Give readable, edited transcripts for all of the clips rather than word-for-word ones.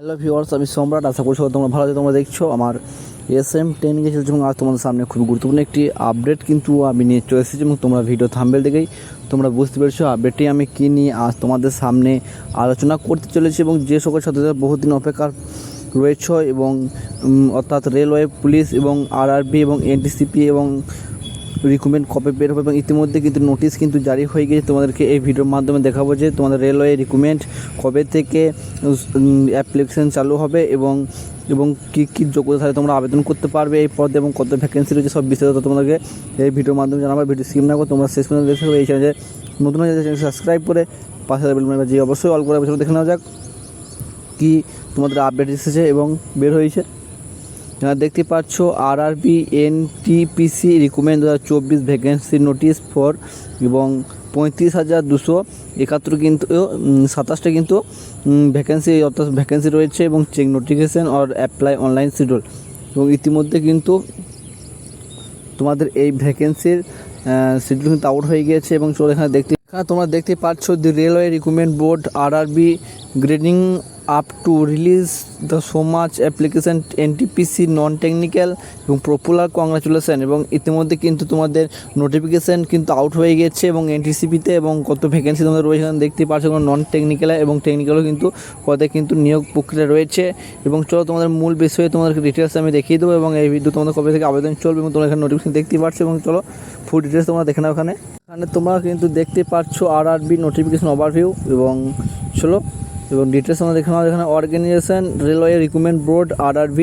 Hello viewers, আমি সম্রাট। আশা করছি তোমরা ভালো আছো। তোমরা দেখছো আমার SM10 চলছে এবং আজ তোমাদের সামনে খুব গুরুত্বপূর্ণ একটি আপডেট কিন্তু আমি নিয়ে চলে এসেছি এবং তোমরা ভিডিও থাম্বনেল দেখেই তোমরা বুঝতে পেরেছো আপডেটটি আমি কী নিয়ে আজ তোমাদের সামনে আলোচনা করতে চলেছি। এবং যে সকল ছাত্রদের বহুদিন অপেক্ষা রয়েছে এবং অর্থাৎ রেলওয়ে, পুলিশ এবং RRB এবং NTCP এবং রিক্রুটমেন্ট কবে বের হবে এবং ইতিমধ্যে কিন্তু নোটিশ কিন্তু জারি হয়ে গেছে। তোমাদেরকে এই ভিডিওর মাধ্যমে দেখাবো যে তোমাদের রেলওয়ে রিক্রুটমেন্ট কবে থেকে অ্যাপ্লিকেশন চালু হবে এবং কী কী যোগ্যতা থাকলে তোমরা আবেদন করতে পারবে এই পদে এবং কত ভ্যাকেন্সি রয়েছে সব বিস্তারিত তোমাদেরকে এই ভিডিওর মাধ্যমে জানাবো। ভিডিও স্কিপ না করে তোমরা শেষ পর্যন্ত দেখতে হবে। এই চ্যানেলে নতুন হয়ে চ্যানেল সাবস্ক্রাইব করে পাশে যে অবশ্যই অল করে দেখে নেওয়া যাক কী তোমাদের আপডেট এসেছে এবং বের হয়েছে। দেখতে পাচ্ছ RRB NTPC recruitment 2024 vacancy notice for এবং 35,271 কিন্তু 27টা কিন্তু ভ্যাকেন্সি অর্থাৎ ভ্যাকেন্সি রয়েছে এবং check notification or apply online schedule. এবং ইতিমধ্যে কিন্তু তোমাদের এই ভ্যাকেন্সির শিডিউল কিন্তু আউট হয়ে গিয়েছে এবং চলো এখানে তোমরা দেখতে পাচ্ছ the railway recruitment board RRB grading up to release the so much application NTPC non technical এবং পপুলার কংগ্রাচুলেশন। এবং ইতিমধ্যে কিন্তু তোমাদের নোটিফিকেশান কিন্তু আউট হয়ে গেছে এবং NTCPতে এবং কত ভ্যাকেন্সি তোমাদের রয়েছে দেখতে পাচ্ছ। নন টেকনিক্যাল এবং টেকনিক্যালও কিন্তু পদে কিন্তু নিয়োগ প্রক্রিয়া রয়েছে। এবং চলো তোমাদের মূল বিষয়ে তোমাদেরকে ডিটেলস আমি দেখিয়ে দেবো এবং এই ভিডিও তোমাদের কবে থেকে আবেদন চলবে এবং তোমরা এখানে নোটিফিকেশান দেখতে পাচ্ছ এবং চলো ফুল ডিটেলস তোমরা দেখে নাও। এখানে তোমরা কিন্তু দেখতে পাচ্ছ RRB নোটিফিকেশান ওভারভিউ এবং চলো এবং ডিটেলস আমরা দেখে নাও। এখানে organisation railway recruitment board RRB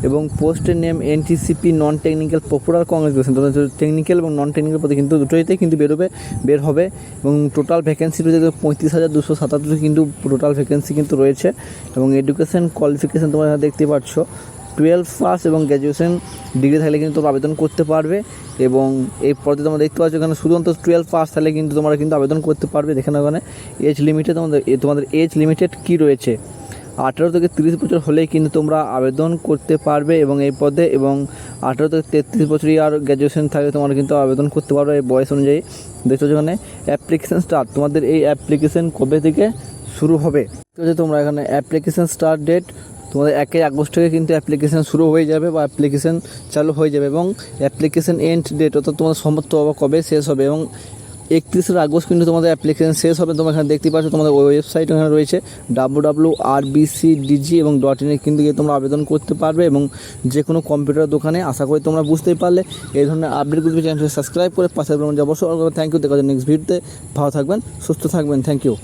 এবং পোস্টের name NTCP non technical popular congratulation. তোমাদের টেকনিক্যাল এবং নন টেকনিক্যাল পদে কিন্তু দুটোইতেই কিন্তু বের হবে এবং টোটাল ভ্যাকেন্সি রয়েছে 35,277 কিন্তু টোটাল ভ্যাকেন্সি কিন্তু রয়েছে। এবং এডুকেশন কোয়ালিফিকেশান তোমরা দেখতে পাচ্ছ 12 পাস এবং গ্র্যাজুয়েশন ডিগ্রি থাকলে কিন্তু তোমরা আবেদন করতে পারবে। এবং এই পদে তোমরা দেখতে পাচ্ছ এখানে শুধুমাত্র 12 পাস থাকলে কিন্তু তোমরা কিন্তু আবেদন করতে পারবে। দেখে নাও এখানে এজ লিমিটেড তোমাদের এজ লিমিটেড কী রয়েছে 18 থেকে 30 বছর হলেই কিন্তু তোমরা আবেদন করতে পারবে এবং এই পদে। এবং 18 থেকে 33 বছরই আর গ্র্যাজুয়েশন থাকলে তোমরা কিন্তু আবেদন করতে পারবে এই বয়স অনুযায়ী। দেখছো এখানে অ্যাপ্লিকেশান স্টার্ট তোমাদের এই অ্যাপ্লিকেশান কবে থেকে শুরু হবে। তোমরা এখানে অ্যাপ্লিকেশান স্টার্ট ডেট তোমাদের 1 আগস্ট থেকে কিন্তু অ্যাপ্লিকেশান শুরু হয়ে যাবে বা অ্যাপ্লিকেশান চালু হয়ে যাবে এবং অ্যাপ্লিকেশান এন্ড ডেট অর্থাৎ তোমাদের সমাপ্ত কবে শেষ হবে এবং 31 আগস্ট কিন্তু তোমাদের অ্যাপ্লিকেশান শেষ হবে। তোমরা এখানে দেখতে পাচ্ছ তোমাদের ওয়েবসাইট এখানে রয়েছে www.rbcdg এবং .in কিন্তু গিয়ে তোমরা আবেদন করতে পারবে এবং যে কোনো কম্পিউটার দোকানে। আশা করি তোমরা বুঝতেই পারলে এই ধরনের আপডেটগুলো চ্যানেলটি সাবস্ক্রাইব করে পাশে অবশ্যই থ্যাংক ইউ। দেখা যাচ্ছে নেক্সট ভিডিওতে। ভালো থাকবেন, সুস্থ থাকবেন, থ্যাংক ইউ।